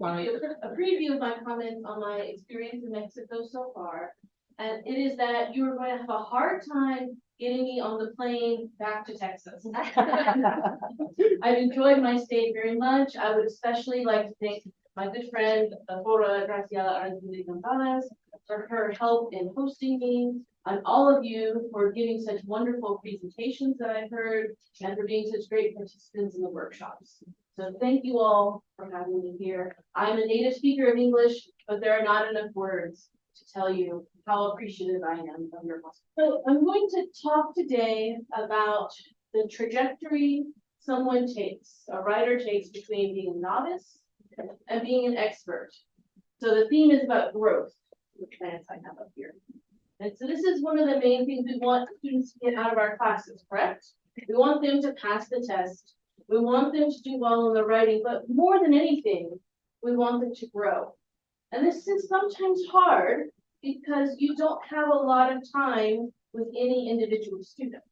A preview of my comments on my experience in Mexico so far. And it is that you are going to have a hard time getting me on the plane back to Texas. I've enjoyed my stay very much. I would especially like to thank my good friend, Bora Graciela Arendelle Gonzalez, for her help in hosting me, and all of you for giving such wonderful presentations that I've heard, and for being such great participants in the workshops. So thank you all for having me here. I'm a native speaker of English, but there are not enough words to tell you how appreciative I am of your help. So I'm going to talk today about the trajectory someone takes, a writer takes between being a novice and being an expert. So the theme is about growth, the plans I have up here. And so this is one of the main things we want students to get out of our classes, correct? We want them to pass the test. We want them to do well in the writing, but more than anything, we want them to grow. And this is sometimes hard because you don't have a lot of time with any individual student,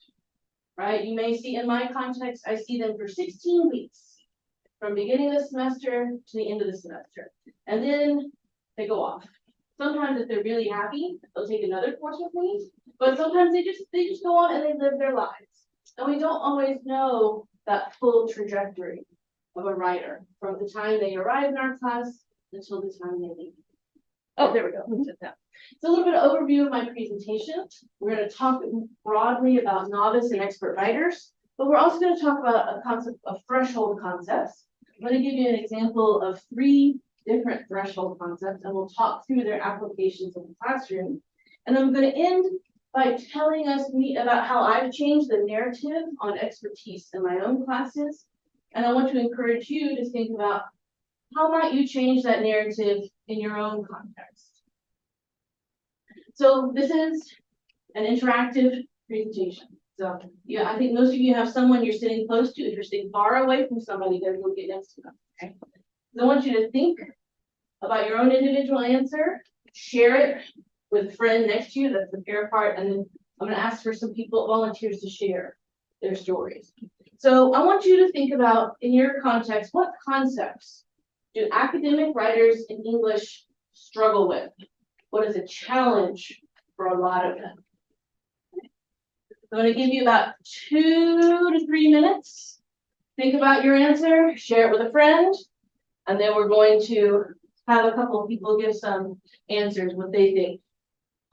right? You may see in my context, I see them for 16 weeks from beginning of the semester to the end of the semester. And then they go off. Sometimes if they're really happy, they'll take another course with me, but sometimes they just go on and they live their lives. And we don't always know that full trajectory of a writer from the time they arrive in our class until the time they leave. Oh, there we go. So a little bit of overview of my presentation. We're going to talk broadly about novice and expert writers, but we're also going to talk about a concept of threshold concepts. I'm going to give you an example of 3 different threshold concepts, and we'll talk through their applications in the classroom. And I'm going to end by telling us about how I've changed the narrative on expertise in my own classes. And I want to encourage you to think about how might you change that narrative in your own context. So this is an interactive presentation. So yeah, I think most of you have someone you're sitting close to. If you're sitting far away from somebody, then you'll get next to them. Okay? So I want you to think about your own individual answer, share it with a friend next to you, that's the fair part, and then I'm going to ask for some volunteers to share their stories. So I want you to think about, in your context, what concepts do academic writers in English struggle with? What is a challenge for a lot of them? I'm going to give you about 2 to 3 minutes. Think about your answer, share it with a friend, and then we're going to have a couple of people give some answers, what they think.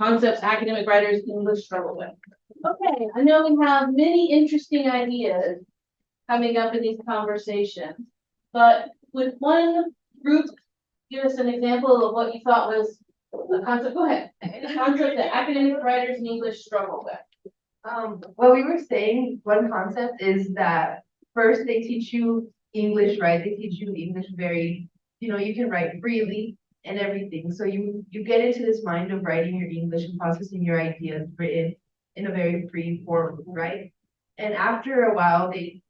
Concepts academic writers in English struggle with. Okay, I know we have many interesting ideas coming up in these conversations, but would one group give us an example of what you thought was the concept? Go ahead. The concept that academic writers in English struggle with. What we were saying, one concept is that first they teach you English, right? They teach you English very, you can write freely and everything. So you get into this mind of writing your English and processing your ideas written in a very free form, right? And after a while, they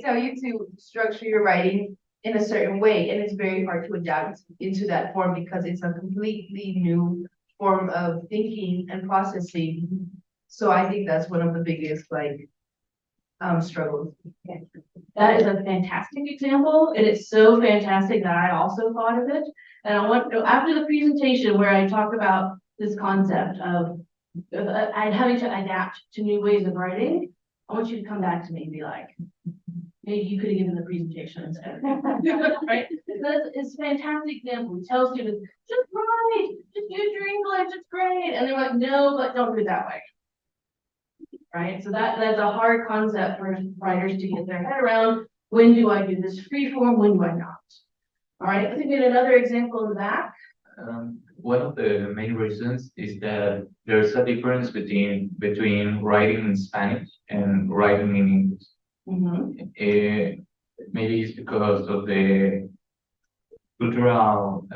tell you to structure your writing in a certain way, and it's very hard to adapt into that form because it's a completely new form of thinking and processing. So I think that's one of the biggest struggles. That is a fantastic example. It is so fantastic that I also thought of it. And I want to, after the presentation where I talk about this concept of having to adapt to new ways of writing, I want you to come back to me and be like, maybe you could have given the presentation instead. Right? It's a fantastic example. It tells students, just write, just use your English, it's great. And they're like, no, but don't do it that way. Right? So that's a hard concept for writers to get their head around. When do I do this free form? When do I not? All right, I think we had another example in the back. One of the main reasons is that there's a difference between writing in Spanish and writing in English. Mm-hmm. Maybe it's because of the cultural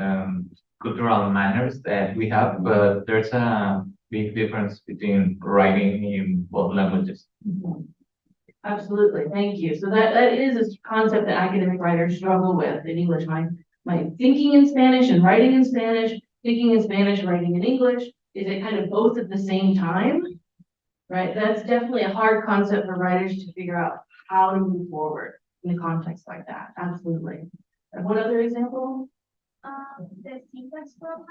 manners that we have, but there's a big difference between writing in both languages. Mm-hmm. Absolutely, thank you. So that is a concept that academic writers struggle with in English. My thinking in Spanish and writing in Spanish, thinking in Spanish, writing in English, is it kind of both at the same time? Right, that's definitely a hard concept for writers to figure out how to move forward. in a context like that, absolutely. And one other example? The syntax problem,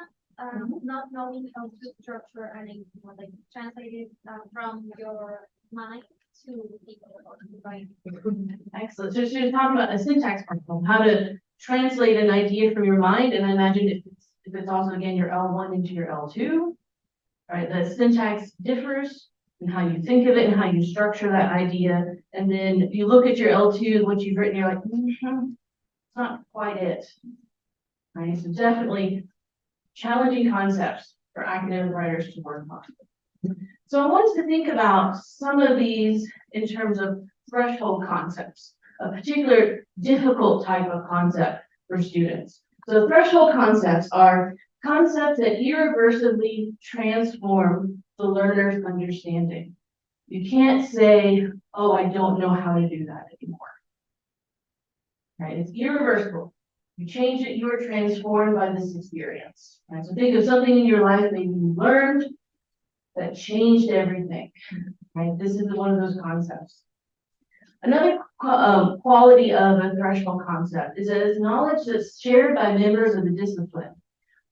not knowing how to structure and like translate it from your mind to people, right? Excellent. So she's talking about a syntax problem, how to translate an idea from your mind, and I imagine if it's also again your L1 into your L2. Right, the syntax differs in how you think of it and how you structure that idea. And then you look at your L2, what you've written, you're like, it's not quite it. Right, so definitely challenging concepts for academic writers to work on. So I wanted to think about some of these in terms of threshold concepts, a particular difficult type of concept for students. So threshold concepts are concepts that irreversibly transform the learner's understanding. You can't say, oh, I don't know how to do that anymore. Right? It's irreversible. You change it, you are transformed by this experience. Right? So think of something in your life maybe you learned that changed everything. Right? This is one of those concepts. Another quality of a threshold concept is that it's knowledge that's shared by members of the discipline,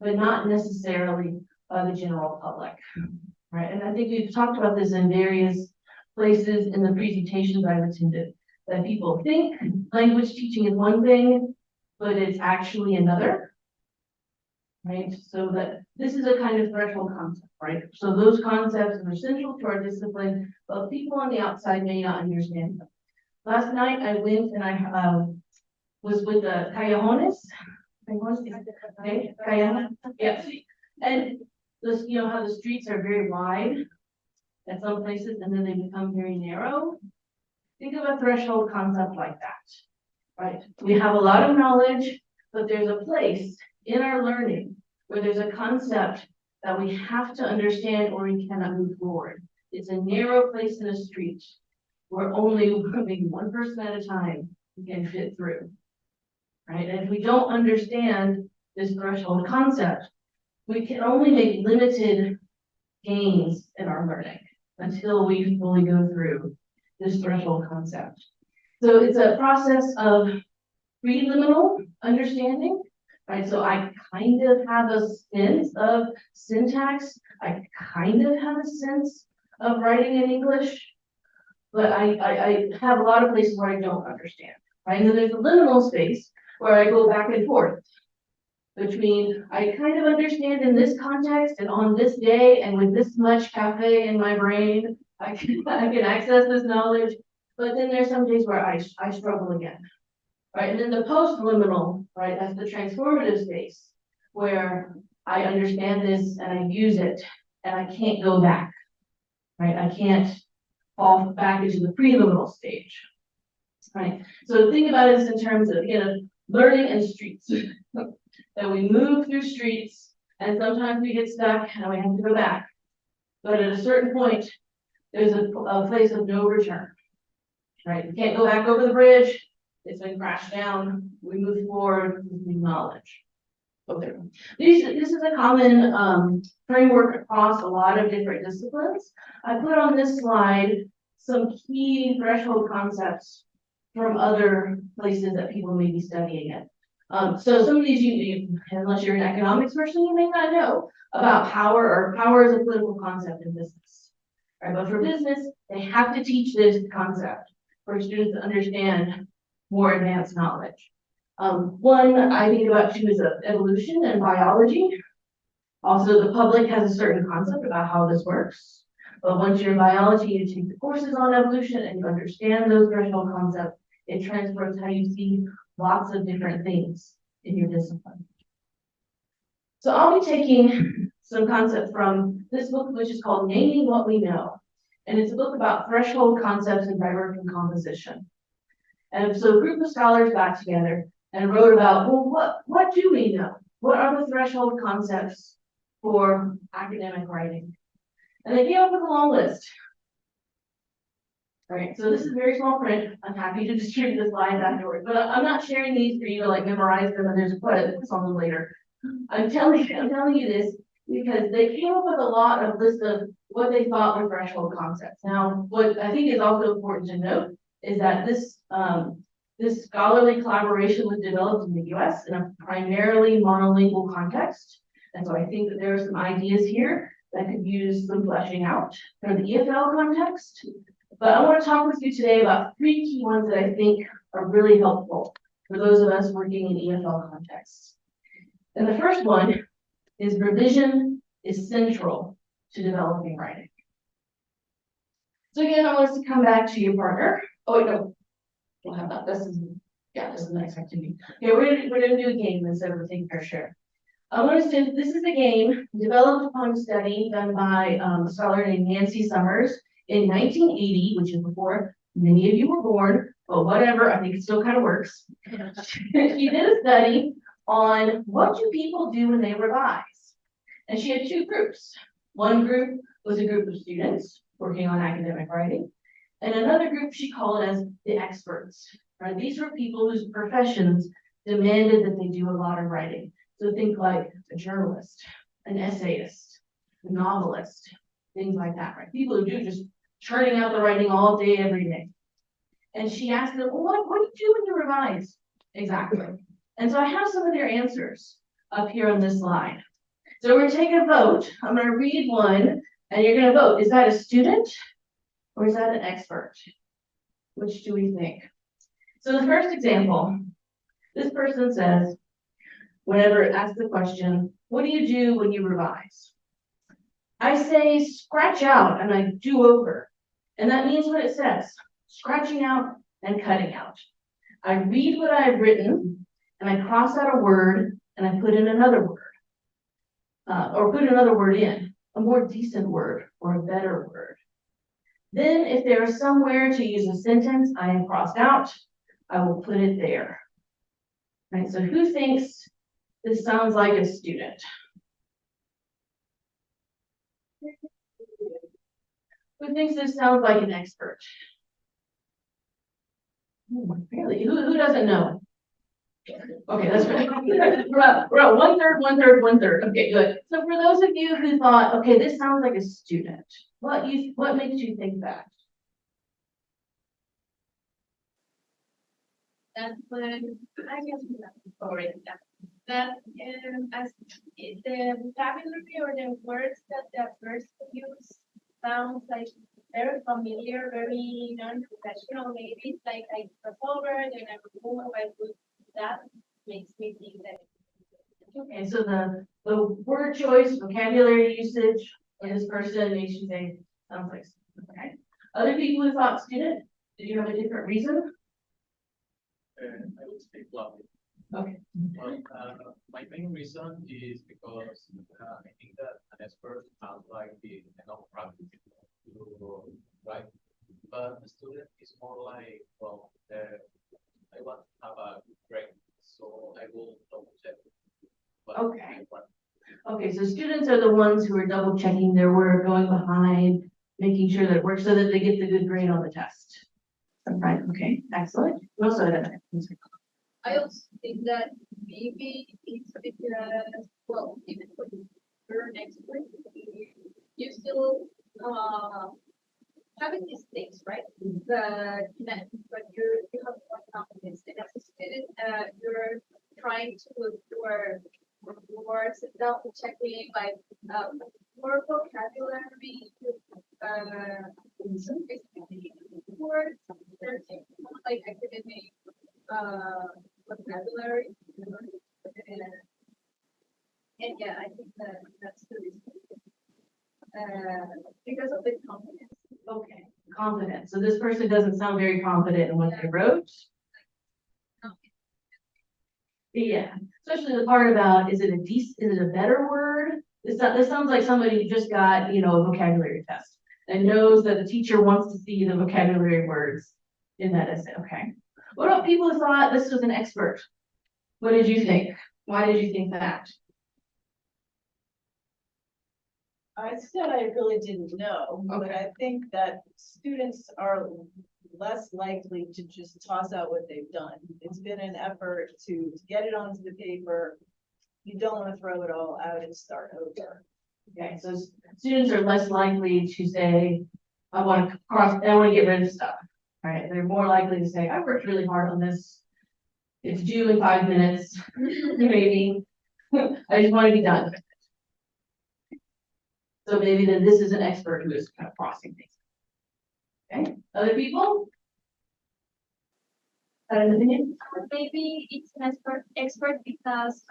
but not necessarily by the general public, right? And I think we've talked about this in various places in the presentations I've attended, that people think language teaching is one thing, but it's actually another, right? So that this is a kind of threshold concept, right? So those concepts are central to our discipline, but people on the outside may not understand them. Last night I went and I was with the Cajallones. Okay, yeah, and this, you know how the streets are very wide at some places and then they become very narrow. Think of a threshold concept like that, right? We have a lot of knowledge, but there's a place in our learning where there's a concept that we have to understand or we cannot move forward. It's a narrow place in a street where only maybe one person at a time can fit through. Right? And if we don't understand this threshold concept, we can only make limited gains in our learning until we fully go through this threshold concept. So it's a process of preliminal understanding, right? So I kind of have a sense of syntax. I kind of have a sense of writing in English, but I have a lot of places where I don't understand, right? And then there's a liminal space where I go back and forth between I kind of understand in this context and on this day and with this much cafe in my brain, I can access this knowledge, but then there's some days where I struggle again, right? And then the post-liminal, right, that's the transformative space where I understand this and I use it and I can't go back, right? I can't fall back into the preliminal stage, right? So think about this in terms of, again, learning and streets, that we move through streets and sometimes we get stuck and we have to go back. But at a certain point, there's a place of no return, right? We can't go back over the bridge. It's been crashed down. We move forward with new knowledge. Okay. This is a common framework across a lot of different disciplines. I put on this slide some key threshold concepts from other places that people may be studying it. So some of these you, unless you're an economics person, you may not know about power, or power is a political concept in business. Right? But for business, they have to teach this concept for students to understand more advanced knowledge. One I think about too is evolution and biology. Also, the public has a certain concept about how this works. But once you're in biology, you take the courses on evolution and you understand those threshold concepts. It transfers how you see lots of different things in your discipline. So I'll be taking some concepts from this book, which is called Naming What We Know. And it's a book about threshold concepts in divergent composition. And so a group of scholars got together and wrote about, well, what do we know? What are the threshold concepts for academic writing? And they came up with a long list. All right, so this is very small print. I'm happy to distribute the slides afterwards, but I'm not sharing these for you to like memorize them and there's quite a list on them later. I'm telling you this because they came up with a lot of lists of what they thought were threshold concepts. Now, what I think is also important to note is that this This scholarly collaboration was developed in the US in a primarily monolingual context. And so I think that there are some ideas here that could use some fleshing out for the EFL context. But I want to talk with you today about 3 key ones that I think are really helpful for those of us working in EFL contexts. And the first one is revision is central to developing writing. So again, I want us to come back to your partner. Oh, wait, no. We'll have that. This is the next activity. Okay, we're gonna do a game instead of taking our share. I want us to, this is a game developed upon a study done by a scholar named Nancy Summers in 1980, which is before many of you were born, but whatever, I think it still kind of works. She did a study on what do people do when they revise. And she had 2 groups. One group was a group of students working on academic writing. And another group she called as the experts, right? These were people whose professions demanded that they do a lot of writing. So think like a journalist, an essayist, a novelist, things like that, right? People who do just churning out the writing all day, every day. And she asked them, well, what do you do when you revise? Exactly. And so I have some of their answers up here on this slide. So we're gonna take a vote. I'm gonna read one and you're gonna vote. Is that a student or is that an expert? Which do we think? So the first example, this person says, whenever asked the question, what do you do when you revise? I say scratch out and I do over. And that means what it says, scratching out and cutting out. I read what I've written and I cross out a word and I put in another word. Or put another word in, a more decent word or a better word. Then if there is somewhere to use a sentence I have crossed out, I will put it there. Right, so who thinks this sounds like a student? Who thinks this sounds like an expert? Really? Who doesn't know? Okay, that's right. We're at 1/3, 1/3, 1/3. Okay, good. So for those of you who thought, okay, this sounds like a student, what makes you think that? That when I guess already that as the vocabulary or the words that the person use sounds like very familiar, very non-professional. Maybe it's like I step over, then I remove, I put that makes me think that. Okay, so the word choice, vocabulary usage of this person makes you think sounds like student. Okay. Other people who thought student, did you have a different reason? I would speak loudly. Okay. Well, my main reason is because I think that an expert sounds like the enough practice to write, but the student is more like, well, I want to have a grade, so I will double check. Okay. Okay, so students are the ones who are double checking their work, going behind, making sure that it works so that they get the good grade on the test. Right, okay, excellent. We also had a- I also think that maybe it's because, well, even when you're an expert, you still having these things, right? But you have more confidence. And as a student, you're trying to look for more double checking, like more vocabulary, some basically words, like academic vocabulary. And yeah, I think that's the reason. Because of the confidence. Okay, confident. So this person doesn't sound very confident in what they wrote. Yeah, especially the part about, is it a better word? This sounds like somebody who just got, a vocabulary test and knows that the teacher wants to see the vocabulary words in that essay. Okay. What about people who thought this was an expert? What did you think? Why did you think that? I said I really didn't know, but Okay. I think that students are less likely to just toss out what they've done. It's been an effort to get it onto the paper. You don't want to throw it all out and start over. Okay, so students are less likely to say, I want to get rid of stuff. right? They're more likely to say, I worked really hard on this. It's due in 5 minutes, maybe. I just want to be done. So maybe then this is an expert who is kind of crossing things. Okay, other people? Got an opinion? Maybe it's an expert because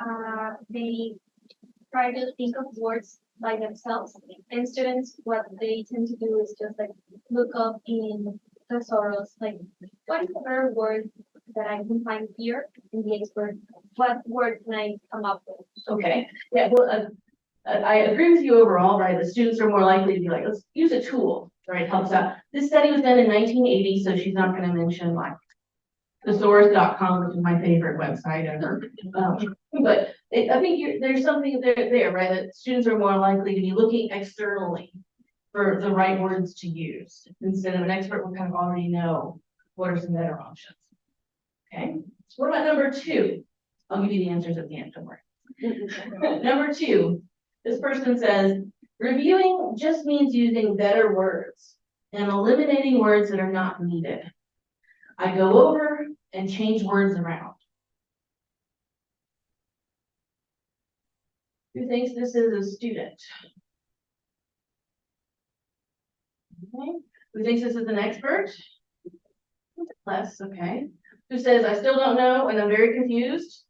they try to think of words by themselves. And students, what they tend to do is just like look up in thesaurus, like what is the better word that I can find here in the expert? What word can I come up with? Okay, yeah, well, I agree with you overall, right? The students are more likely to be like, let's use a tool, right? Helps out. This study was done in 1980, so she's not going to mention like thesaurus.com, which is my favorite website ever. But I think there's something there, right? That students are more likely to be looking externally for the right words to use instead of an expert will kind of already know what are some better options. Okay, so what about number 2? I'll give you the answers at the end, don't worry. Number 2, this person says, reviewing just means using better words and eliminating words that are not needed. I go over and change words around. Who thinks this is a student? Okay. Who thinks this is an expert? Less, okay. Who says, I still don't know and I'm very confused?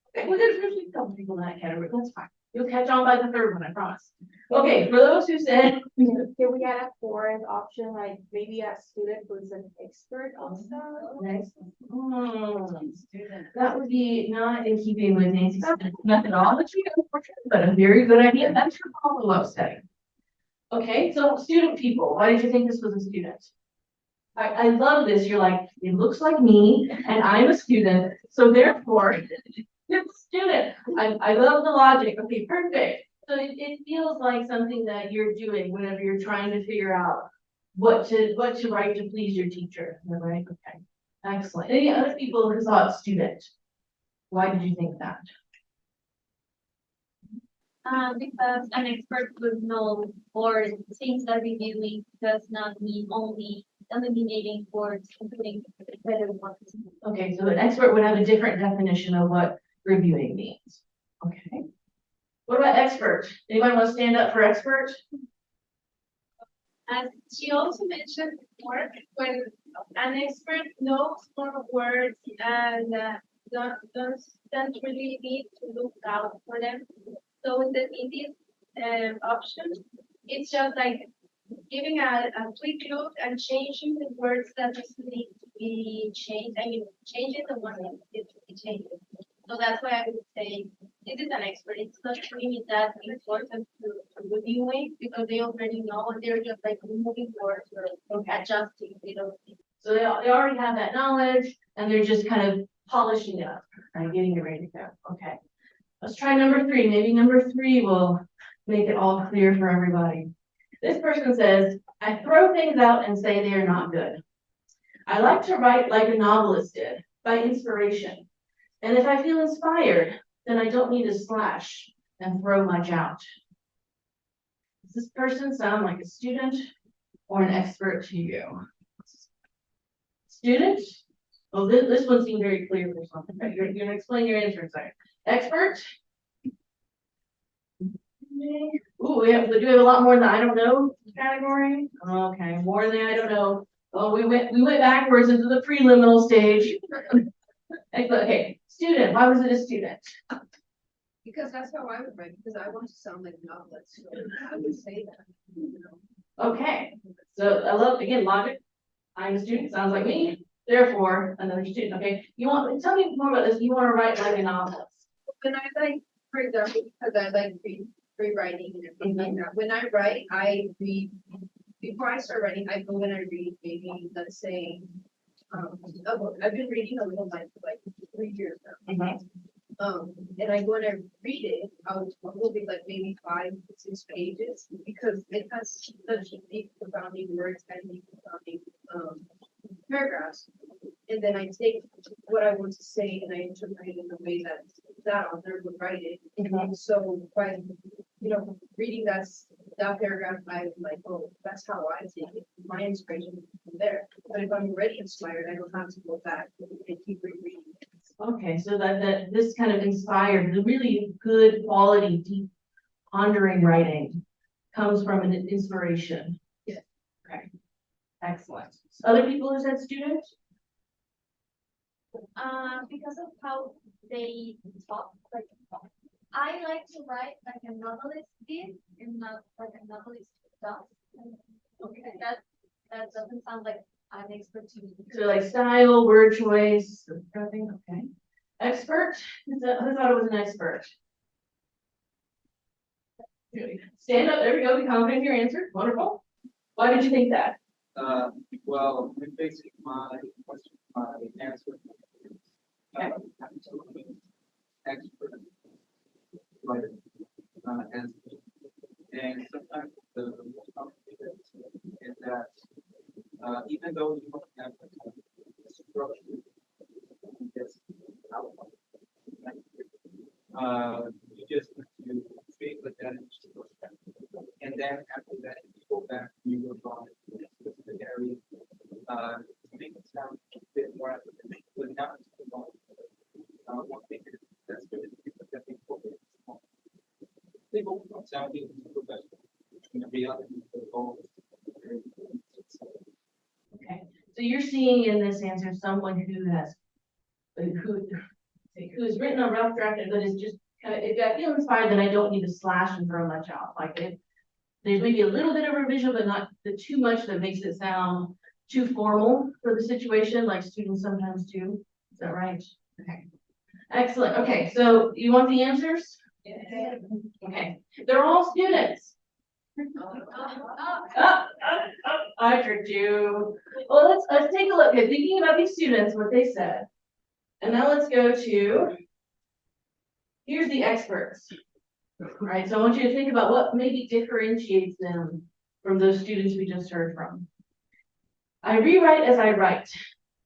Okay, well, there's usually a couple people in that category, that's fine. You'll catch on by the 3rd one, I promise. Okay, for those who said. Can we add a 4th option, like maybe a student who's an expert also? Next. That would be not in keeping with Nancy's methodology, unfortunately, but a very good idea. That's your follow-up study. Okay, so student people, why did you think this was a student? I love this. You're like, it looks like me and I'm a student, so therefore it's a student. I love the logic. Okay, perfect. So it feels like something that you're doing whenever you're trying to figure out what to write to please your teacher. Is that right? Okay. Excellent. Any other people who thought student? Why did you think that? Because an expert would know or things that reviewing does not mean only eliminating words, including better ones. Okay, so an expert would have a different definition of what reviewing means. Okay. What about expert? Anybody want to stand up for expert? As she also mentioned before, when an expert knows more words and doesn't really need to look out for them. So in this option, it's just like giving a quick look and changing the words that need to be changed. I mean, changing the one that needs to be changed. So that's why I would say this is an expert. It's not really that important to reviewing because they already know and they're just like removing words or adjusting. They don't. So they already have that knowledge and they're just kind of polishing it up, right? Getting it ready to go. Okay. Let's try number 3. Maybe number 3 will make it all clear for everybody. This person says, I throw things out and say they are not good. I like to write like a novelist did, by inspiration. And if I feel inspired, then I don't need to slash and throw much out. Does this person sound like a student or an expert to you? Student? Oh, this one seemed very clear for something. Right? You're going to explain your answer in a second. Expert? Ooh, do we have a lot more than I don't know category? Okay, more than I don't know. Oh, we went backwards into the preliminal stage. Okay, student. Why was it a student? Because that's how I would write, because I want to sound like a novelist, so I would say that, you know. Okay, so I love, again, logic. I'm a student, sounds like me, therefore another student. Okay, tell me more about this. You want to write like a novelist. When I like, for example, because I like rewriting and everything like that, when I write, I read, before I start writing, I go and I read maybe, let's say, I've been reading a little like 3 years now. And I go and I read it, will be like maybe 5 to 6 pages because it has such deep confounding words and deep confounding paragraphs. And then I take what I want to say and I interpret it in the way that author would write it. So by reading that that paragraph, I'm like, oh, that's how I take it, my inspiration is from there. But if I'm already inspired, I don't have to go back and keep rereading it. Okay, so that this kind of inspired, the really good quality, deep pondering writing comes from an inspiration. Yeah. Okay, excellent. Other people who said student? Because of how they talk, like, I like to write like a novelist did, and not like a novelist does. Okay, that doesn't sound like an expertise. So like style, word choice, everything, okay. Expert, who thought it was an expert? Good. Stand up, there we go, be confident in your answer, wonderful. Why did you think that? Well, basically my question, my answer. Okay. Expert. Right. And sometimes the most complicated is that, even though you don't have a structure, just outline. You just need to create with that structure. And then after that, you go back, you go on to the specific area, to make it sound a bit more academic, but not too long. One thing that's good is people that they focus on. People don't sound even professional. In reality, the goal is very Okay, so you're seeing in this answer someone who has, who has written a rough draft, but is just kind of, if I feel inspired, then I don't need to slash and throw much out. Like if there's maybe a little bit of revision, but not the too much that makes it sound too formal for the situation, like students sometimes do. Is that right? Okay. Excellent. Okay, so you want the answers? Yeah. Okay, they're all students. I tricked you. Well, let's take a look at thinking about these students, what they said. And now let's go to, here's the experts. All right, so I want you to think about what maybe differentiates them from those students we just heard from. I rewrite as I write.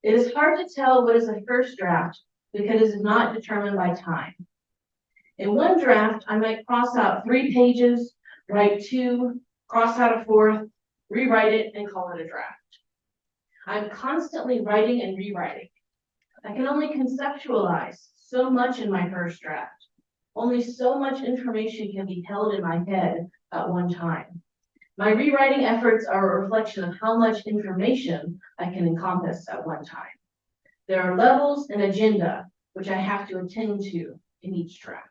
It is hard to tell what is a first draft because it is not determined by time. In one draft, I might cross out 3 pages, write 2, cross out a 4th, rewrite it, and call it a draft. I'm constantly writing and rewriting. I can only conceptualize so much in my first draft. Only so much information can be held in my head at one time. My rewriting efforts are a reflection of how much information I can encompass at one time. There are levels and agenda which I have to attend to in each draft.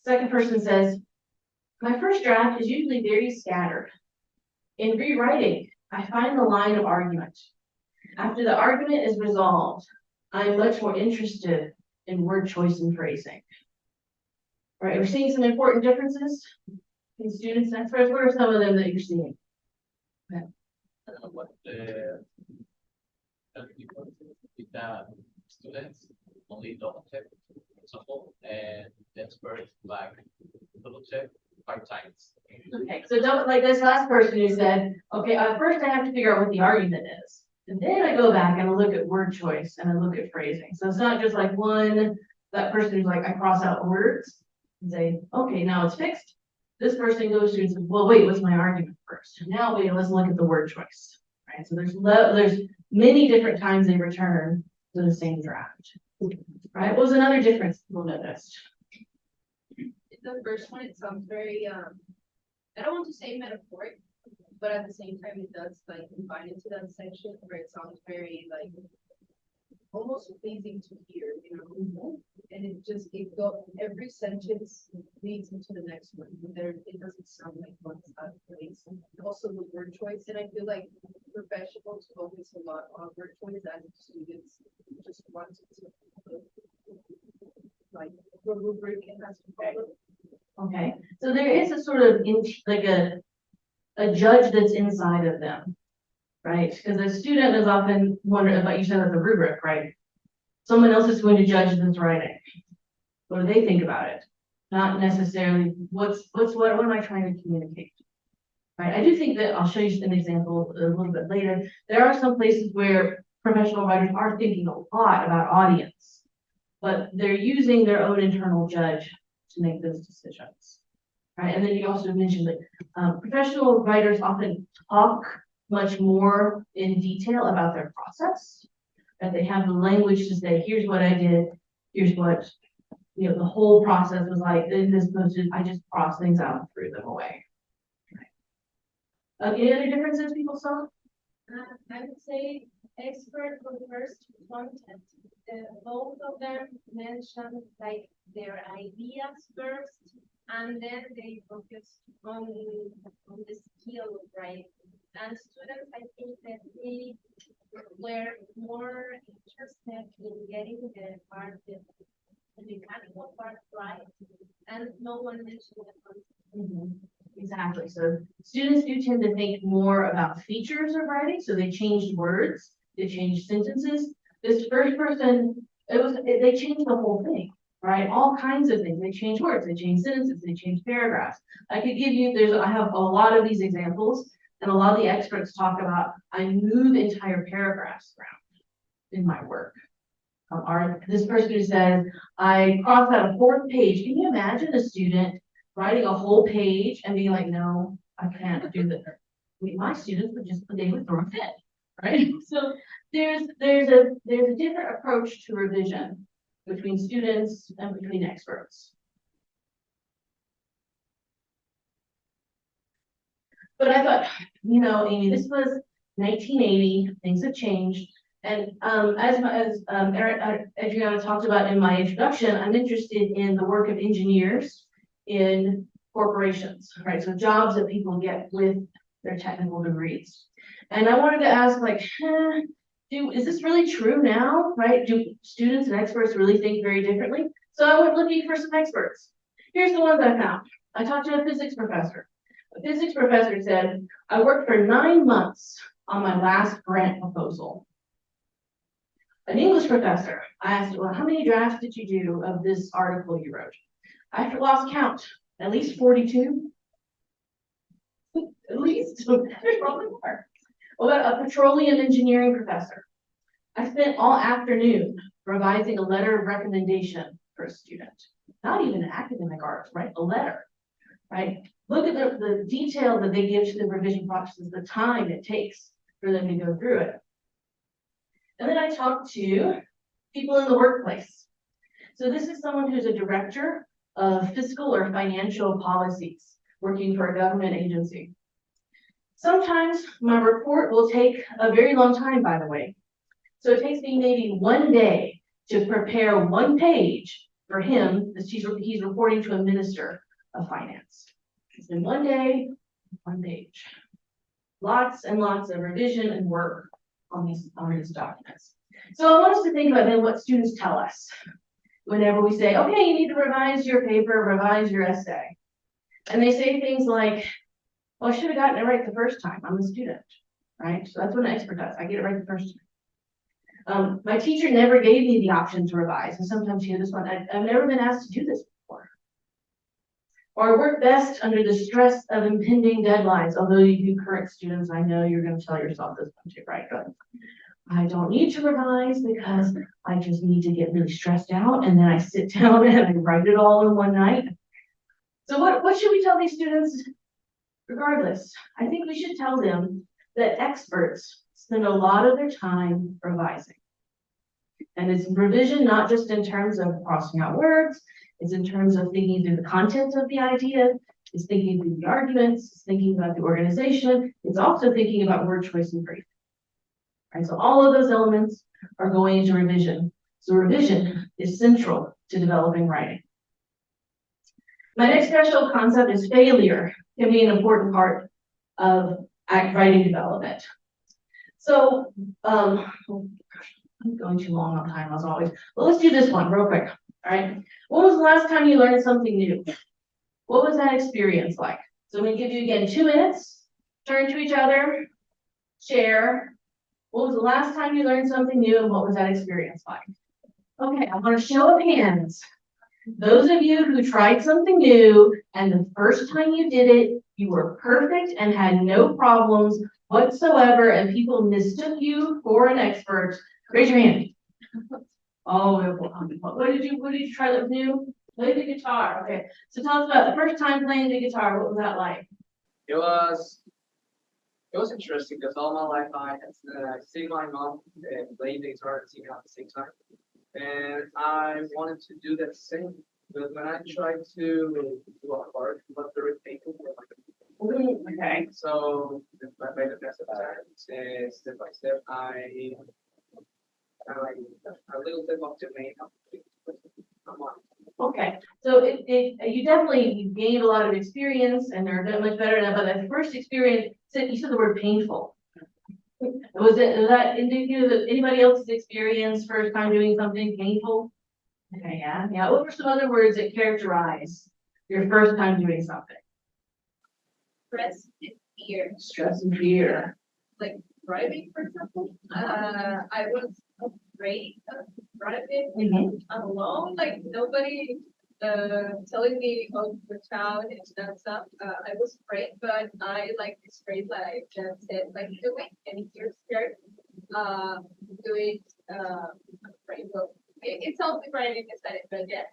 Second person says, my first draft is usually very scattered. In rewriting, I find the line of argument. After the argument is resolved, I am much more interested in word choice and phrasing. All right, we're seeing some important differences in students and experts. What are some of them that you're seeing? what the with the students only double check, for example, and experts like double check 5 times. Okay, so don't like this last person who said, okay, first I have to figure out what the argument is. And then I go back and I look at word choice and I look at phrasing. So it's not just like that person who's like, I cross out words and say, okay, now it's fixed. This person goes through and says, well, wait, what's my argument first? Now, wait, let's look at the word choice. Right, so there's many different times they return to the same draft. Right, what was another difference people noticed? The first one, it sounds very, I don't want to say metaphoric, but at the same time, it does like combine into that section where it sounds very like almost pleasing to hear, you know? And every sentence leads into the next one. It doesn't sound like one's out of place. Also the word choice, and I feel like professionals focus a lot on word choice as students just want to like the rubric it has to follow. Okay, so there is a sort of a judge that's inside of them, right? Because a student is often wondering about, you said that the rubric, right? Someone else is going to judge this writing. What do they think about it? Not necessarily what am I trying to communicate? Right, I do think that I'll show you an example a little bit later. There are some places where professional writers are thinking a lot about audience, but they're using their own internal judge to make those decisions. right? And then you also mentioned that professional writers often talk much more in detail about their process. That they have the language to say, here's what I did, here's what, you know, the whole process was like, this posted, I just crossed things out and threw them away. Any other differences people saw? I would say expert refers to content. Both of them mentioned like their ideas first, and then they focus on the skill, right? And students, I think that they were more interested in getting the mechanical part right, and no one mentioned the content. Exactly. So students do tend to think more about features of writing. So they changed words, they changed sentences. This first person, they changed the whole thing, right? All kinds of things. They changed words, they changed sentences, they changed paragraphs. I could give you, I have a lot of these examples, and a lot of the experts talk about, I move entire paragraphs around in my work. This person who says, I crossed out a fourth page. Can you imagine a student writing a whole page and being like, no, I can't do that. My students would just, they would throw a fit, right? So there's a different approach to revision between students and between experts. But I thought, you know, Amy, this was 1980, things have changed. And as Adriana talked about in my introduction, I'm interested in the work of engineers in corporations, right? So jobs that people get with their technical degrees. And I wanted to ask, like, is this really true now, right? Do students and experts really think very differently? So I went looking for some experts. Here's the ones I found. I talked to a physics professor. A physics professor said, I worked for 9 months on my last grant proposal. An English professor, I asked, well, how many drafts did you do of this article you wrote? I lost count, at least 42. At least, there's probably more. What about a petroleum engineering professor? I spent all afternoon revising a letter of recommendation for a student. Not even an academic arts, right? A letter, right? Look at the detail that they give to the revision process, the time it takes for them to go through it. And then I talked to people in the workplace. So this is someone who's a director of fiscal or financial policies working for a government agency. Sometimes my report will take a very long time, by the way. So it takes me maybe 1 day to prepare 1 page for him, as he's reporting to a minister of finance. It's been 1 day, 1 page. Lots and lots of revision and work on these documents. So I want us to think about then what students tell us whenever we say, okay, you need to revise your paper, revise your essay. And they say things like, well, I should have gotten it right the first time. I'm a student, right? So that's what an expert does. I get it right the first time. My teacher never gave me the option to revise. And sometimes you hear this one, I've never been asked to do this before. Or I work best under the stress of impending deadlines. Although you current students, I know you're going to tell yourself this one too, right? But I don't need to revise because I just need to get really stressed out. And then I sit down and I write it all in one night. So what should we tell these students? Regardless, I think we should tell them that experts spend a lot of their time revising. And it's revision, not just in terms of crossing out words, it's in terms of thinking through the content of the idea, it's thinking through the arguments, it's thinking about the organization, it's also thinking about word choice and phrasing. Right, so all of those elements are going into revision. So revision is central to developing writing. My next special concept is failure can be an important part of writing development. So, I'm going too long on time as always. Well, let's do this one real quick. All right. When was the last time you learned something new? What was that experience like? So I'm going to give you again 2 minutes. Turn to each other. Share. What was the last time you learned something new and what was that experience like? Okay, I want a show of hands. Those of you who tried something new and the first time you did it, you were perfect and had no problems whatsoever and people mistook you for an expert, raise your hand. Oh, what did you try that was new? Play the guitar, okay. So tell us about the first time playing the guitar, what was that like? It was interesting because all my life I had seen my mom playing the guitar and singing at the same time. And I wanted to do that same, but when I tried to do a part, it was very painful. Okay. So by the best of times, step by step, I like a little step up to me. Come on. Okay, so you definitely gained a lot of experience and are that much better now, but that first experience, you said the word painful. Was that indicative of anybody else's experience, first time doing something painful? Okay, yeah. What were some other words that characterize your first time doing something? Stress and fear. Stress and fear. Like driving, for example. I was afraid of driving alone, like nobody telling me of the town and that stuff. I was afraid, but I like this phrase that I just said, like do it, and if you're scared, do it. I'm afraid. So it's self-defining decided, but yeah.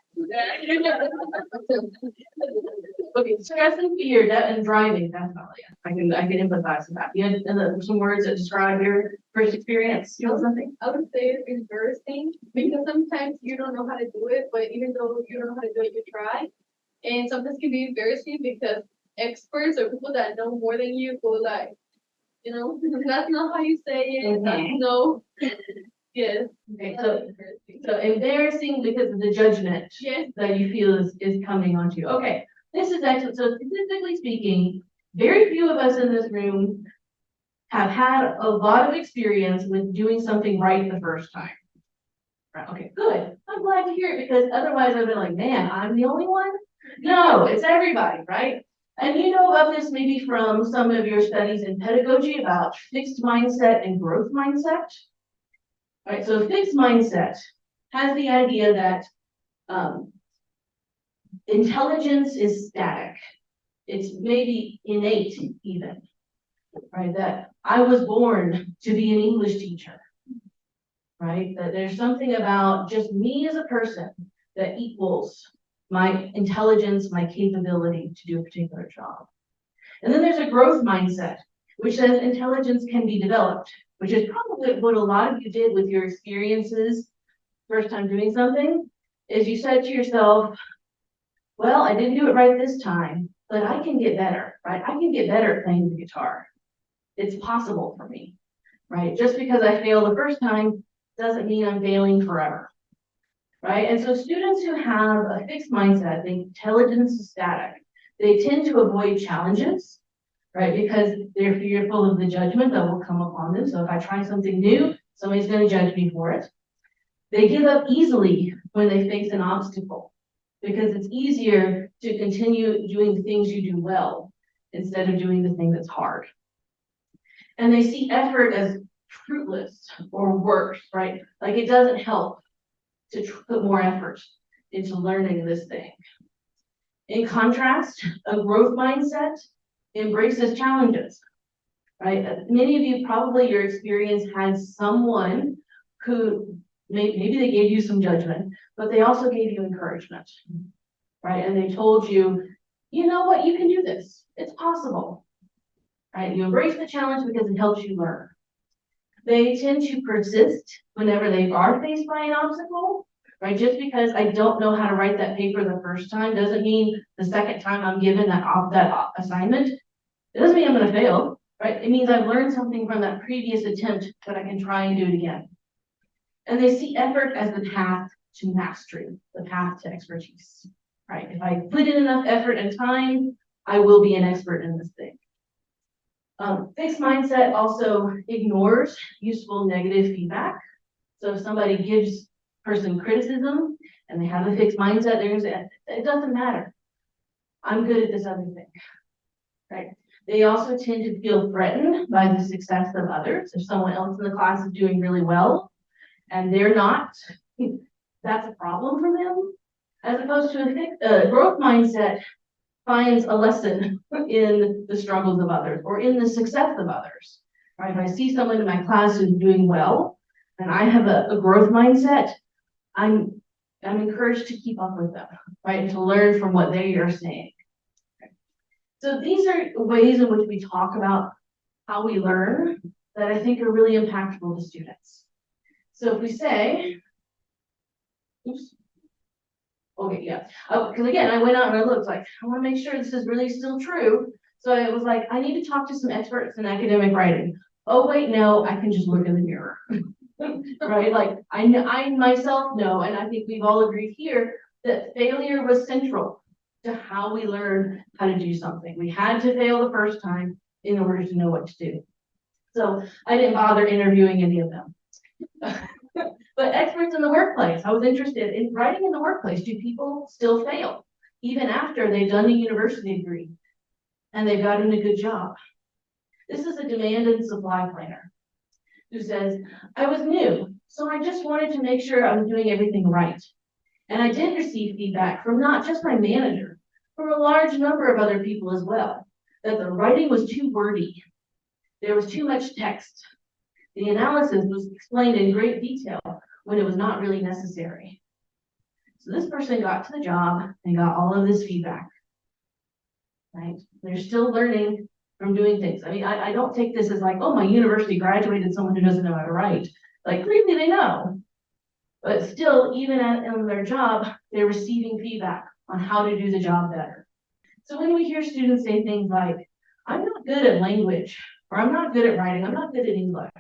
Okay, stress and fear, that and driving, definitely. I can empathize with that. You had some words that describe your first experience, you know something? I would say it's embarrassing because sometimes you don't know how to do it, but even though you don't know how to do it, you try. And sometimes it can be embarrassing because experts or people that know more than you go like, that's not how you say it. That's no. Yes. Okay, so embarrassing because of the judgment Yes. that you feel is coming onto you. Okay, this is excellent. So statistically speaking, very few of us in this room have had a lot of experience with doing something right the first time. Right, okay, good. I'm glad to hear it because otherwise I'd be like, man, I'm the only one? No, it's everybody, right? And you know about this maybe from some of your studies in pedagogy about fixed mindset and growth mindset. All right, so a fixed mindset has the idea that intelligence is static. It's maybe innate even, right? That I was born to be an English teacher, right? That there's something about just me as a person that equals my intelligence, my capability to do a particular job. And then there's a growth mindset, which says intelligence can be developed, which is probably what a lot of you did with your experiences first time doing something, is you said to yourself, well, I didn't do it right this time, but I can get better, right? I can get better at playing the guitar. It's possible for me, right? Just because I failed the first time doesn't mean I'm failing forever, right? And so students who have a fixed mindset, the intelligence is static, they tend to avoid challenges, right? Because they're fearful of the judgment that will come upon them. So if I try something new, somebody's going to judge me for it. They give up easily when they face an obstacle because it's easier to continue doing the things you do well instead of doing the thing that's hard. And they see effort as fruitless or worse, right? Like it doesn't help to put more effort into learning this thing. In contrast, a growth mindset embraces challenges, right? Many of you, probably your experience had someone who maybe they gave you some judgment, but they also gave you encouragement, right? And they told you, you know what, you can do this. It's possible, right? You embrace the challenge because it helps you learn. They tend to persist whenever they are faced by an obstacle, right? Just because I don't know how to write that paper the first time doesn't mean the second time I'm given that assignment, it doesn't mean I'm going to fail, right? It means I've learned something from that previous attempt that I can try and do it again. And they see effort as the path to mastery, the path to expertise, right? If I put in enough effort and time, I will be an expert in this thing. Fixed mindset also ignores useful negative feedback. So if somebody gives person criticism and they have a fixed mindset, they're gonna say, it doesn't matter. I'm good at this other thing, right? They also tend to feel threatened by the success of others. If someone else in the class is doing really well and they're not, that's a problem for them. As opposed to a growth mindset finds a lesson in the struggles of others or in the success of others, right? If I see someone in my class who's doing well and I have a growth mindset, I'm I'm encouraged to keep up with them, right? To learn from what they are saying. So these are ways in which we talk about how we learn that I think are really impactful to students. So if we say, oops. Okay, yeah, because again, I went out and I looked like, I want to make sure this is really still true. So it was like, I need to talk to some experts in academic writing. Oh, wait, no, I can just look in the mirror. Right? Like I myself know, and I think we've all agreed here that failure was central to how we learned how to do something. We had to fail the first time in order to know what to do. So I didn't bother interviewing any of them. But experts in the workplace, I was interested in writing in the workplace. Do people still fail even after they've done a university degree and they've gotten a good job? This is a demand and supply planner who says, I was new, so I just wanted to make sure I was doing everything right. And I did receive feedback from not just my manager, from a large number of other people as well, that the writing was too wordy. There was too much text. The analysis was explained in great detail when it was not really necessary. So this person got to the job and got all of this feedback, right? They're still learning from doing things. I mean, I don't take this as like, oh, my university graduated someone who doesn't know how to write. Like, clearly they know. But still, even in their job, they're receiving feedback on how to do the job better. So when we hear students say things like, I'm not good at language, or I'm not good at writing, I'm not good at English,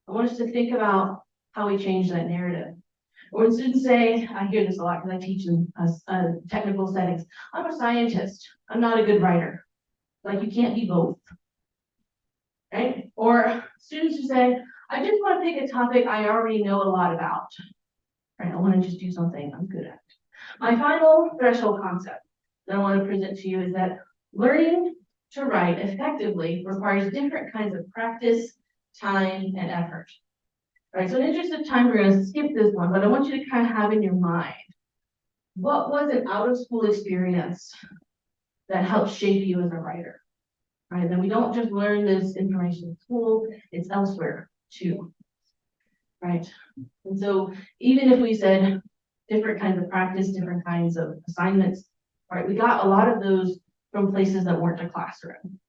I want us to think about how we change that narrative. Or when students say, I hear this a lot because I teach in technical settings, I'm a scientist, I'm not a good writer. Like, you can't be both, right? Or students who say, I just want to pick a topic I already know a lot about, right? I want to just do something I'm good at. My final threshold concept that I want to present to you is that learning to write effectively requires different kinds of practice, time, and effort. All right, so in the interest of time, we're going to skip this one, but I want you to kind of have in your mind, what was an out-of-school experience that helped shape you as a writer? Right, then we don't just learn this information in school, it's elsewhere too. Right, and so even if we said different kinds of practice, different kinds of assignments, right, we got a lot of those from places that weren't a classroom.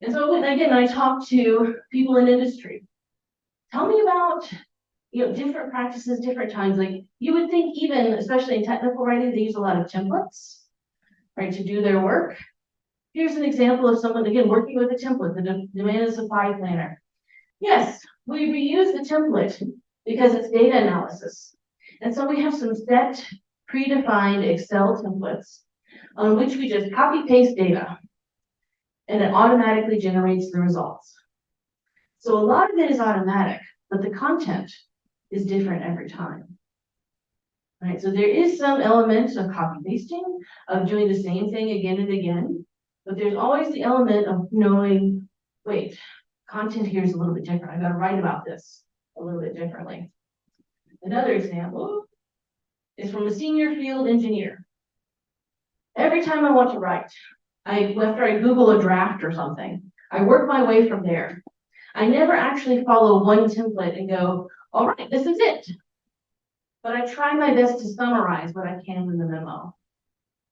And so again, I talked to people in industry. Tell me about, different practices, different times. Like, you would think even, especially in technical writing, they use a lot of templates, right, to do their work. Here's an example of someone, again, working with a template, the demand and supply planner. Yes, we reuse the template because it's data analysis. And so we have some set predefined Excel templates on which we just copy paste data and it automatically generates the results. So a lot of it is automatic, but the content is different every time. Right, so there is some element of copy pasting, of doing the same thing again and again, but there's always the element of knowing, wait, content here is a little bit different. I got to write about this a little bit differently. Another example is from a senior field engineer. Every time I want to write, after I Google a draft or something, I work my way from there. I never actually follow one template and go, all right, this is it. But I try my best to summarize what I can in the memo.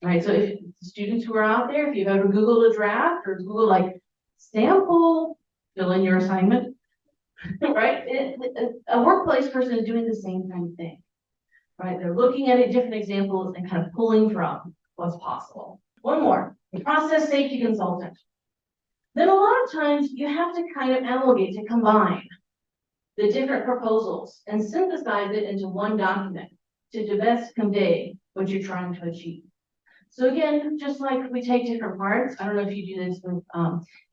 Right, so if students who are out there, if you've ever Googled a draft or Google like sample, fill in your assignment, right? A workplace person is doing the same kind of thing, right? They're looking at different examples and kind of pulling from what's possible. One more, process safety consultant. Then a lot of times you have to kind of amalgate, to combine the different proposals and synthesize it into one document to best convey what you're trying to achieve. So again, just like we take different parts, I don't know if you do this with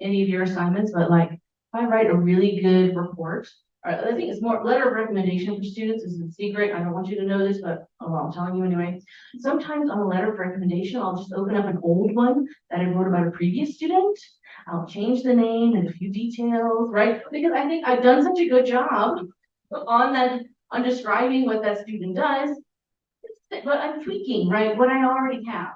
any of your assignments, but like if I write a really good report, I think it's more letter of recommendation for students is a secret. I don't want you to know this, but I'm telling you anyway. Sometimes on a letter of recommendation, I'll just open up an old one that I wrote about a previous student. I'll change the name and a few details, right? Because I think I've done such a good job on describing what that student does, but I'm tweaking, right, what I already have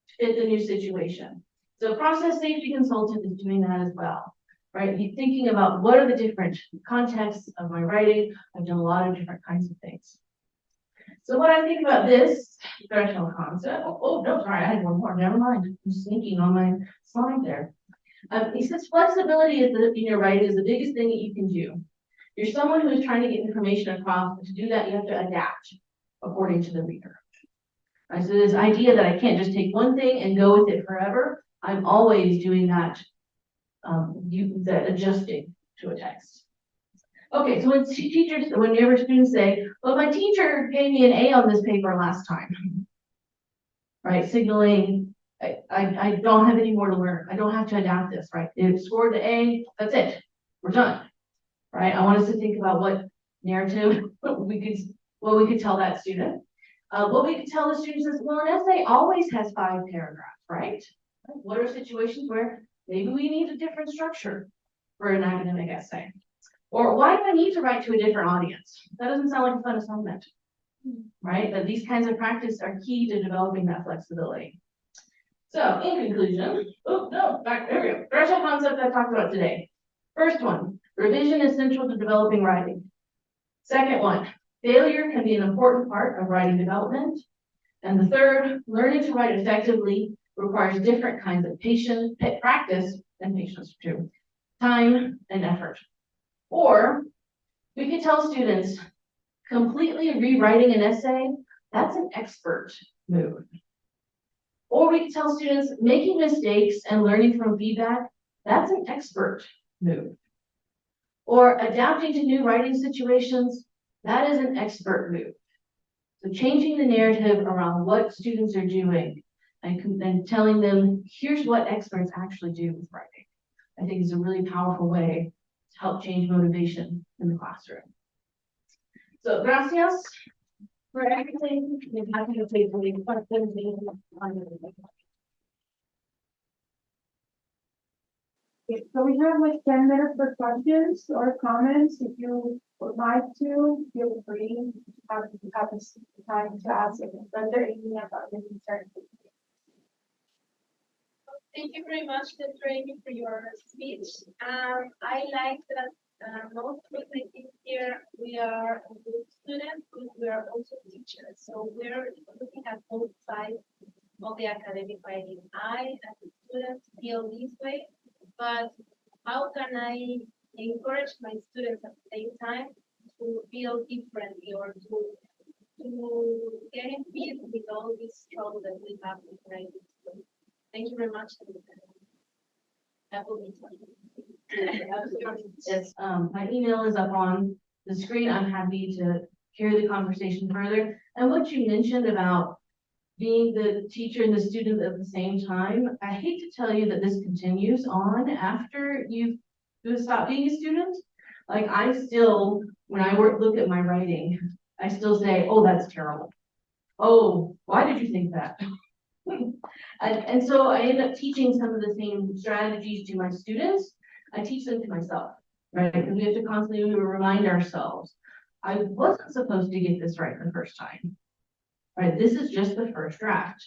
to fit the new situation. So process safety consultant is doing that as well, right? He's thinking about what are the different contexts of my writing. I've done a lot of different kinds of things. So what I think about this threshold concept, no, sorry, I had one more, never mind, I'm sneaking on my slide there. He says flexibility is in your writing is the biggest thing that you can do. You're someone who is trying to get information across, but to do that, you have to adapt according to the reader. Right, so this idea that I can't just take one thing and go with it forever, I'm always doing that, that adjusting to a text. Okay, so when teachers, whenever students say, well, my teacher gave me an A on this paper last time, right, signaling, I don't have any more to learn. I don't have to adapt this, right? It scored the A, that's it, we're done, right? I want us to think about what narrative what we could tell that student. What we could tell the students is, well, an essay always has 5 paragraphs, right? What are situations where maybe we need a different structure for an academic essay? Or why do I need to write to a different audience? That doesn't sound like a fun assignment, right? That these kinds of practice are key to developing that flexibility. So in conclusion, there we go. Threshold concept I talked about today. First one, revision is central to developing writing. Second one, failure can be an important part of writing development. And the third, learning to write effectively requires different kinds of practice and patience too, time and effort. Or we could tell students completely rewriting an essay, that's an expert move. Or we could tell students making mistakes and learning from feedback, that's an expert move. Or adapting to new writing situations, that is an expert move. So changing the narrative around what students are doing and telling them, here's what experts actually do with writing, I think is a really powerful way to help change motivation in the classroom. So, gracias for everything. I'm happy to take any questions. Okay, so we have like 10 minutes for questions or comments. If you would like to, feel free to have this time to ask if there any about the concern. Thank you very much, Dr. Amy, for your speech. I like that most of the things here, we are a good student, but we are also teachers. So we're looking at both sides of the academic writing. I, as a student, feel this way, but how can I encourage my students at the same time to feel differently or to get in peace with all this trouble that we have with writing? So thank you very much. That will be Yes, my email is up on the screen. I'm happy to carry the conversation further. And what you mentioned about being the teacher and the student at the same time, I hate to tell you that this continues on after you stop being a student. Like I still, when I look at my writing, I still say, oh, that's terrible. Oh, why did you think that? And so I end up teaching some of the same strategies to my students. I teach them to myself, right? Because we have to constantly remind ourselves, I wasn't supposed to get this right the first time, right? This is just the first draft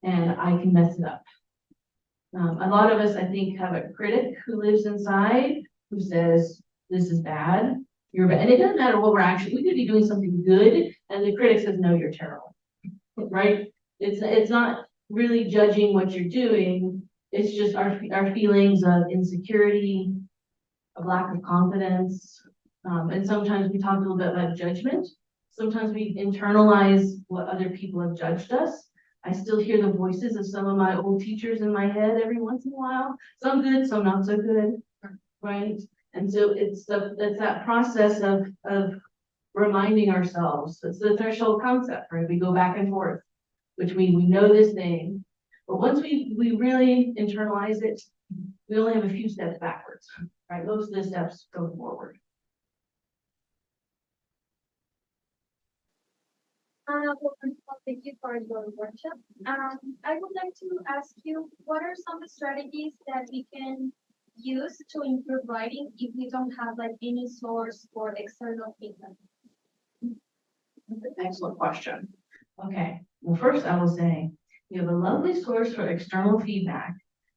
and I can mess it up. A lot of us, I think, have a critic who lives inside who says, this is bad, you're bad. And it doesn't matter what we could be doing something good and the critic says, no, you're terrible, right? It's not really judging what you're doing. It's just our feelings of insecurity, of lack of confidence. And sometimes we talk a little bit about judgment. Sometimes we internalize what other people have judged us. I still hear the voices of some of my old teachers in my head every once in a while. Some good, some not so good, right? And so it's that process of reminding ourselves. It's the threshold concept, right? We go back and forth between we know this thing, but once we really internalize it, we only have a few steps backwards, right? Most of the steps go forward. Well, first of all, thank you for your workshop. I would like to ask you, what are some strategies that we can use to improve writing if we don't have like any source for external feedback? Excellent question. Okay, well, first I will say, we have a lovely source for external feedback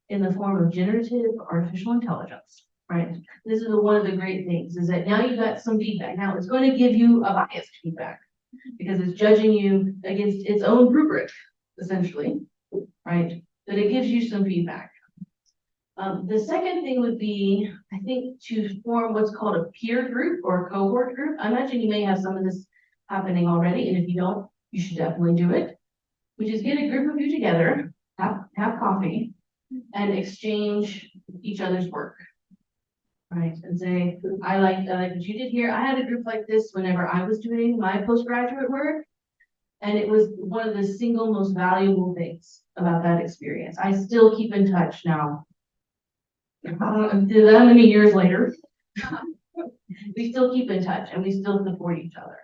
in the form of generative artificial intelligence, right? This is one of the great things is that now you've got some feedback. Now it's going to give you a biased feedback, because it's judging you against its own rubric, essentially, right? But it gives you some feedback. The second thing would be, I think, to form what's called a peer group or a cohort group. I imagine you may have some of this happening already, and if you don't, you should definitely do it. Which is get a group of you together, have coffee, and exchange each other's work. Right, and say, I like what you did here. I had a group like this whenever I was doing my postgraduate work. And it was one of the single most valuable things about that experience. I still keep in touch now. That many years later, we still keep in touch and we still support each other.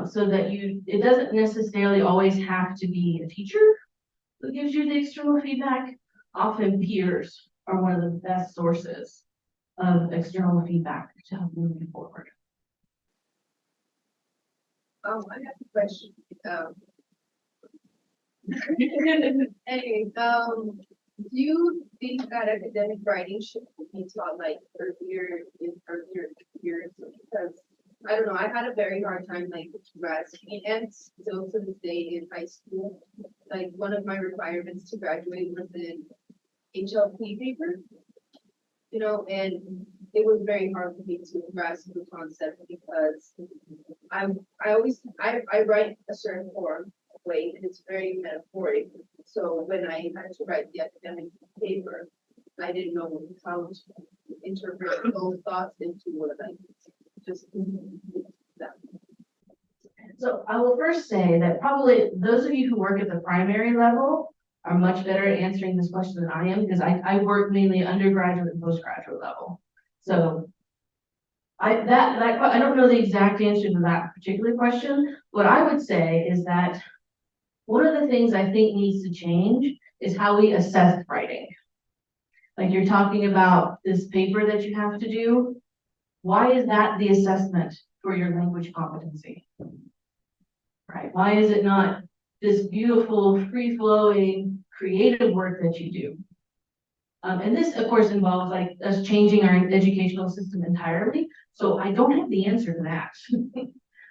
So that it doesn't necessarily always have to be a teacher who gives you the external feedback. Often peers are one of the best sources of external feedback to help move you forward. I have a question. Anyway, do you think that academic writing should be taught like earlier years? Because I don't know, I had a very hard time like grasping it, and still to this day in high school, like one of my requirements to graduate was an HLP paper, you know, and it was very hard for me to grasp the concept because I write a certain form way and it's very metaphoric. So when I had to write the academic paper, I didn't know how to interpret those thoughts into what I just that. So I will first say that probably those of you who work at the primary level are much better at answering this question than I am, because I work mainly undergraduate and postgraduate level. So I don't know the exact answer to that particular question. What I would say is that one of the things I think needs to change is how we assess writing. Like you're talking about this paper that you have to do. Why is that the assessment for your language competency? Right? Why is it not this beautiful, free-flowing, creative work that you do? And this, of course, involves like us changing our educational system entirely. So I don't have the answer to that.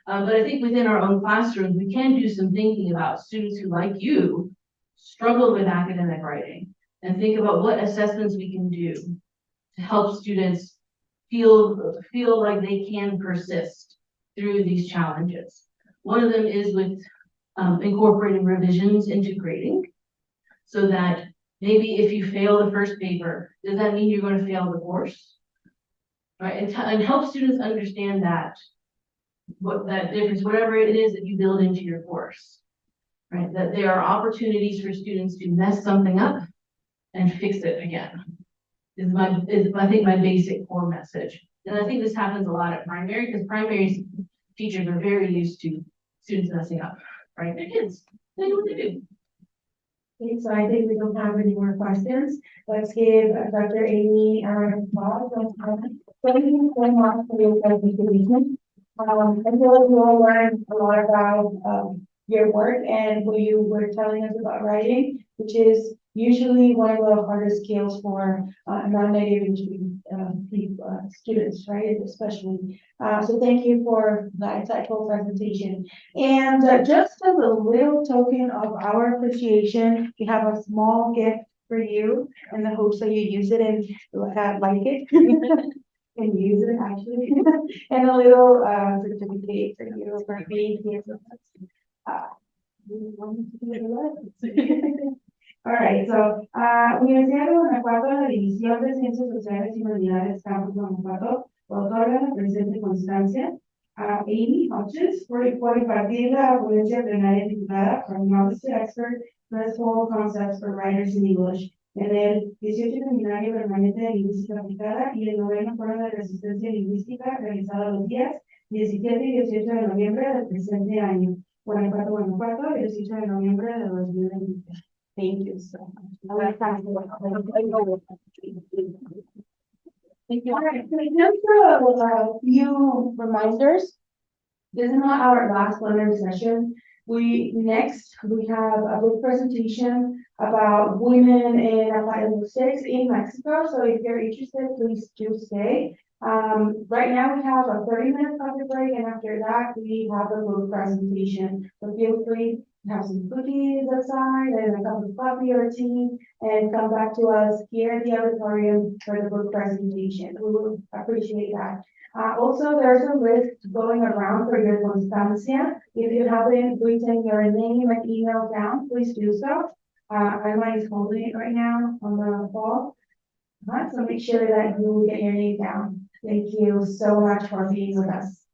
But I think within our own classrooms, we can do some thinking about students who, like you, struggle with academic writing and think about what assessments we can do to help students feel like they can persist through these challenges. One of them is with incorporating revisions into grading, so that maybe if you fail the first paper, does that mean you're going to fail the course? Right, and help students understand that difference, whatever it is that you build into your course, right? That there are opportunities for students to mess something up and fix it again. Is I think my basic core message. And I think this happens a lot at primary, because primary teachers are very used to students messing up, right? They're kids, they know what they do. Okay, so I think we don't have any more questions. Let's give Dr. Amy a round of applause. Thank you so much for your presentation. I feel like we all learned a lot about your work and what you were telling us about writing, which is usually one of the hardest skills for non-native students, right? Especially. So thank you for the insightful presentation. And just as a little token of our appreciation, we have a small gift for you in the hopes that you use it and like it. And use it actually, and a little certificate for you for being here with us. All right, so Universidad de Guanajuato, la División de Ciencias Sociales y Humanidades Campus Guanajuato, otorga la presente constancia a Amy Hodges por impartir la ponencia plenaria titulada From Novice to Expert, Principal Concepts for Writers in English, en el 18 Seminario Permanente de Lingüística Aplicada y el 9º Foro de Resistencia Lingüística, realizado los días 17 y 18 de noviembre del presente año. Guanajuato, 18 de noviembre de 2020. Thank you so much. Thank you. All right, so just a few reminders. This is not our last plenary session. Next we have a good presentation about women in applied linguistics in Mexico. So if you're interested, please do stay. Right now we have a 30-minute coffee break, and after that, we have a book presentation. So feel free to have some cookies aside and a cup of coffee or tea, and come back to us here at the auditorium for the book presentation. We will appreciate that. Also, there's a list going around for your constancia. If you haven't written your name and email down, please do so. Emma is holding it right now on the wall. So make sure that you get your name down. Thank you so much for being with us.